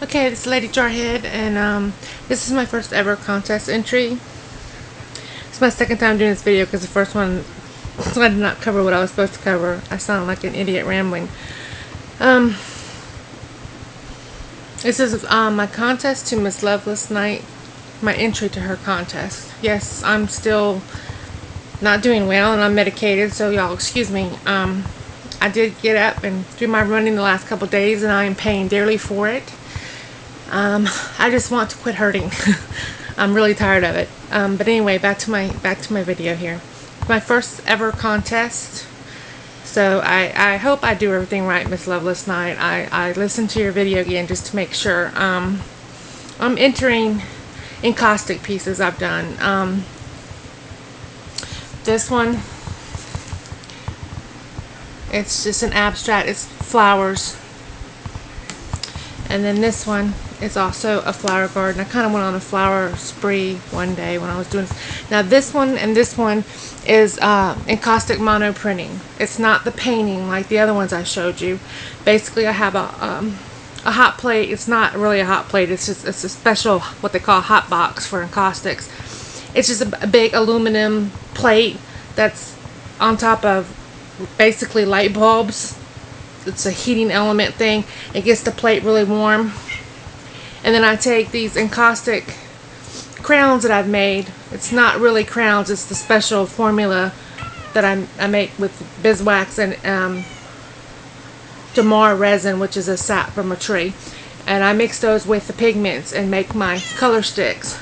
Okay, this is Lady Jarhead, and this is my first ever contest entry. It's my second time doing this video because the first one I did not cover what I was supposed to cover. I sound like an idiot rambling. Um, this is my contest to mzlovelessnite, my entry to her contest. Yes, I'm still not doing well and I'm medicated, so y'all excuse me. I did get up and do my running the last couple days, and I am paying dearly for it. I just want to quit hurting. I'm really tired of it. But anyway, back to my video here. My first ever contest. So I hope I do everything right, mzlovelessnite. I listened to your video again just to make sure. I'm entering encaustic pieces I've done. This one, it's just an abstract. It's flowers. And then this one is also a flower garden. I kind of went on a flower spree one day when I was doing this. Now this one and this one is encaustic mono printing. It's not the painting like the other ones I showed you. Basically I have a hot plate. It's not really a hot plate. It's a special, what they call a hot box for encaustics. It's just a big aluminum plate that's on top of basically light bulbs. It's a heating element thing. It gets the plate really warm. And then I take these encaustic crowns that I've made. It's not really crowns, it's the special formula that I make with beeswax and damar resin, which is a sap from a tree. And I mix those with the pigments and make my color sticks.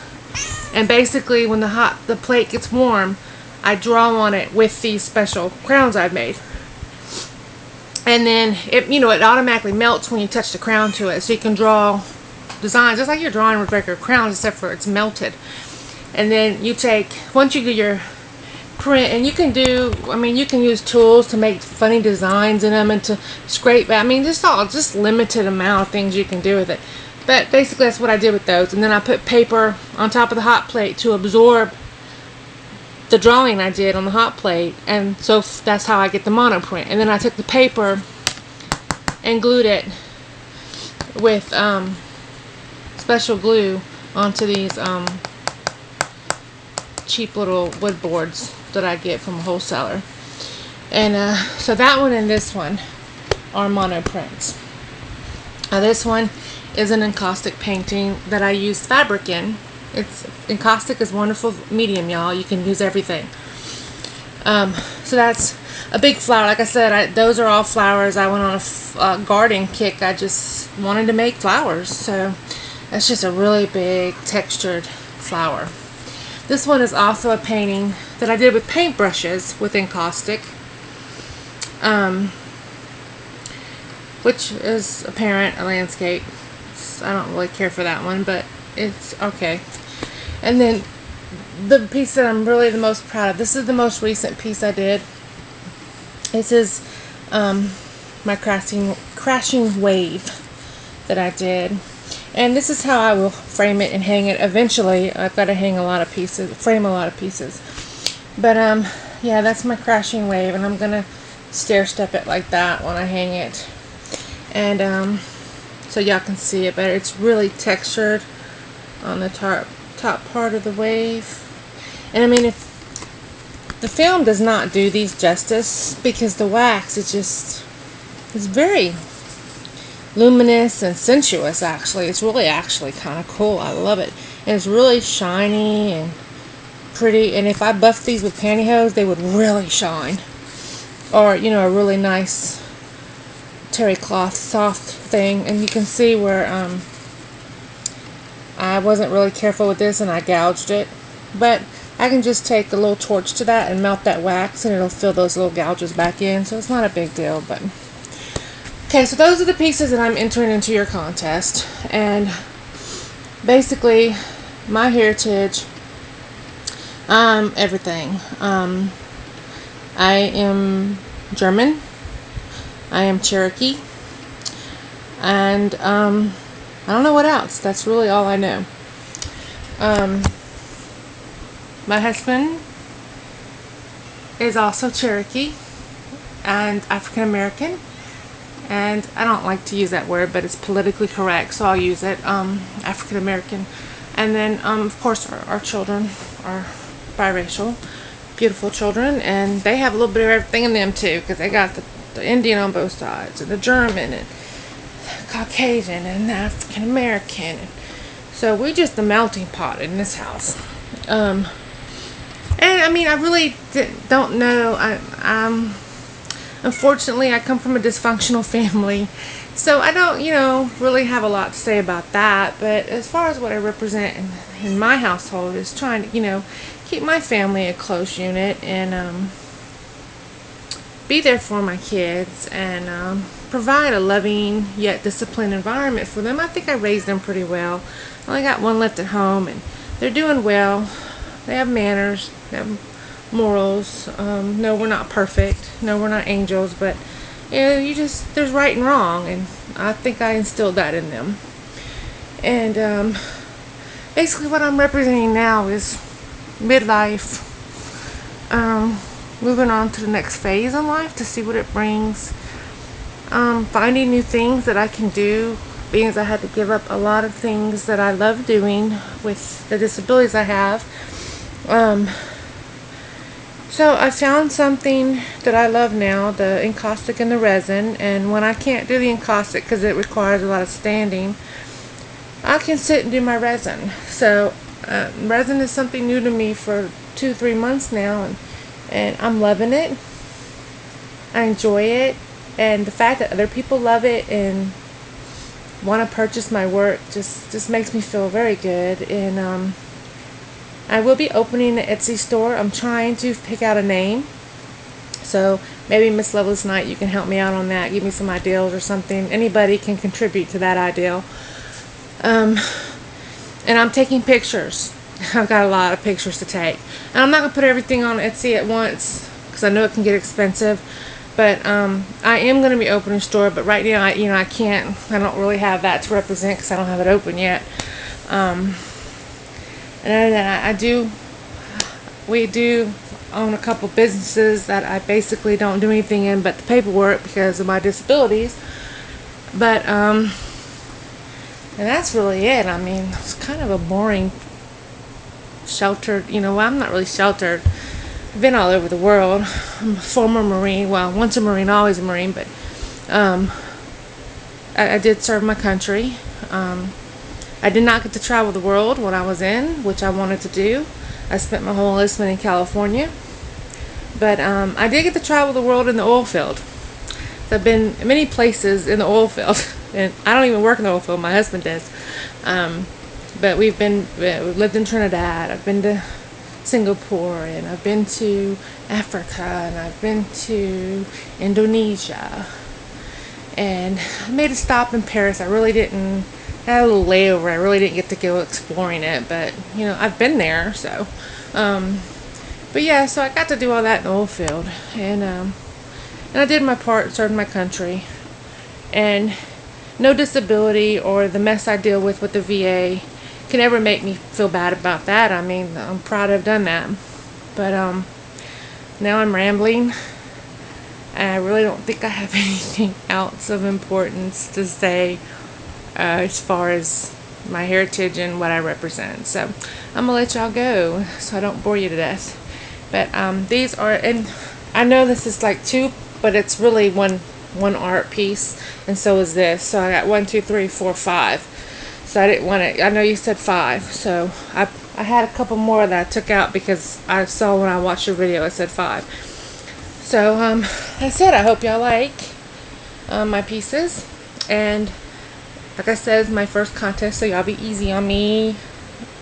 And basically when the plate gets warm, I draw on it with these special crowns I've made. And then it automatically melts when you touch the crown to it, so you can draw designs just like you're drawing with regular crowns, except for it's melted. And then you take, once you do your print, and you can use tools to make funny designs in them and to scrape. Just limited amount of things you can do with it. But basically that's what I did with those. And then I put paper on top of the hot plate to absorb the drawing I did on the hot plate, and so that's how I get the mono print. And then I took the paper and glued it with special glue onto these cheap little wood boards that I get from a wholesaler. And so that one and this one are mono prints. Now this one is an encaustic painting that I use fabric in. Encaustic is a wonderful medium, y'all. You can use everything. So that's a big flower. Like I said, those are all flowers. I went on a garden kick. I just wanted to make flowers. So that's just a really big textured flower. This one is also a painting that I did with paintbrushes with encaustic, which is apparent a landscape. I don't really care for that one, but it's okay. And then the piece that I'm really the most proud of, this is the most recent piece I did. This is my crashing wave that I did. And this is how I will frame it and hang it eventually. I've got to hang a lot of pieces, frame a lot of pieces. But yeah, that's my crashing wave, and I'm going to stair step it like that when I hang it. And so y'all can see it better. It's really textured on the top part of the wave. And I mean, if the film does not do these justice, because the wax it's very luminous and sensuous. Actually, it's really kind of cool. I love it, and it's really shiny and pretty. And if I buffed these with pantyhose, they would really shine. Or a really nice terry cloth soft thing. And you can see where I wasn't really careful with this and I gouged it, but I can just take a little torch to that and melt that wax, and it'll fill those little gouges back in, so it's not a big deal. But okay, so those are the pieces that I'm entering into your contest. And basically my heritage, everything. I am German, I am Cherokee, and I don't know what else. That's really all I know. My husband is also Cherokee and African American, and I don't like to use that word, but it's politically correct, so I'll use it. African American. And then of course our children are biracial, beautiful children, and they have a little bit of everything in them too, because they got the Indian on both sides, and the German, and Caucasian, and the African American. So we're just a melting pot in this house. And I mean, I really don't know. Unfortunately, I come from a dysfunctional family, so I don't, really have a lot to say about that. But as far as what I represent in my household is trying to, keep my family a close unit, and be there for my kids, and provide a loving yet disciplined environment for them. I think I raised them pretty well. I only got one left at home, and they're doing well. They have manners, they have morals. No, we're not perfect. No, we're not angels, but there's right and wrong, and I think I instilled that in them. And basically what I'm representing now is midlife, moving on to the next phase in life to see what it brings, finding new things that I can do, being as I had to give up a lot of things that I love doing with the disabilities I have. So I found something that I love now, the encaustic and the resin, and when I can't do the encaustic because it requires a lot of standing, I can sit and do my resin. So resin is something new to me for 2-3 months now, and I'm loving it. I enjoy it, and the fact that other people love it and want to purchase my work just makes me feel very good. And I will be opening an Etsy store. I'm trying to pick out a name, so maybe mzlovelessnite, you can help me out on that, give me some ideas or something. Anybody can contribute to that ideal. And I'm taking pictures. I've got a lot of pictures to take, and I'm not gonna put everything on Etsy at once because I know it can get expensive. But I am going to be opening a store, but right now I can't. I don't really have that to represent because I don't have it open yet. And other than that, we do own a couple businesses that I basically don't do anything in but the paperwork because of my disabilities. But and that's really it. I mean, it's kind of a boring, sheltered. Well, I'm not really sheltered. I've been all over the world. I'm a former Marine. Well, once a Marine, always a Marine. But I did serve my country. I did not get to travel the world when I was in, which I wanted to do. I spent my whole enlistment in California. But I did get to travel the world in the oil field. So I've been many places in the oil field. And I don't even work in the oil field. My husband does. But we've lived in Trinidad. I've been to Singapore, and I've been to Africa, and I've been to Indonesia, and I made a stop in Paris. I really didn't. I had a little layover. I really didn't get to go exploring it, but I've been there. So, but yeah, so I got to do all that in the oil field, and I did my part, served my country, and no disability or the mess I deal with the VA can ever make me feel bad about that. I mean, I'm proud I've done that. But now I'm rambling. I really don't think I have anything else of importance to say as far as my heritage and what I represent. So I'm gonna let y'all go so I don't bore you to death. But these are, and I know this is like two, but it's really one art piece, and so is this. So I got 1, 2, 3, 4, 5. So I didn't want to. I know you said 5, so I had a couple more that I took out because I saw when I watched your video it said 5. So that's it. I hope y'all like my pieces, and like I said, it's my first contest, so y'all be easy on me.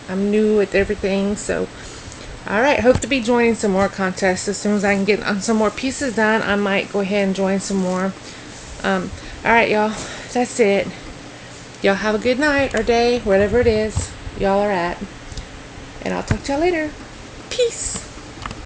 I'm new at everything, so alright, hope to be joining some more contests as soon as I can get some more pieces done. I might go ahead and join some more. Alright, y'all, that's it. Y'all have a good night or day, wherever it is y'all are at. And I'll talk to y'all later. Peace.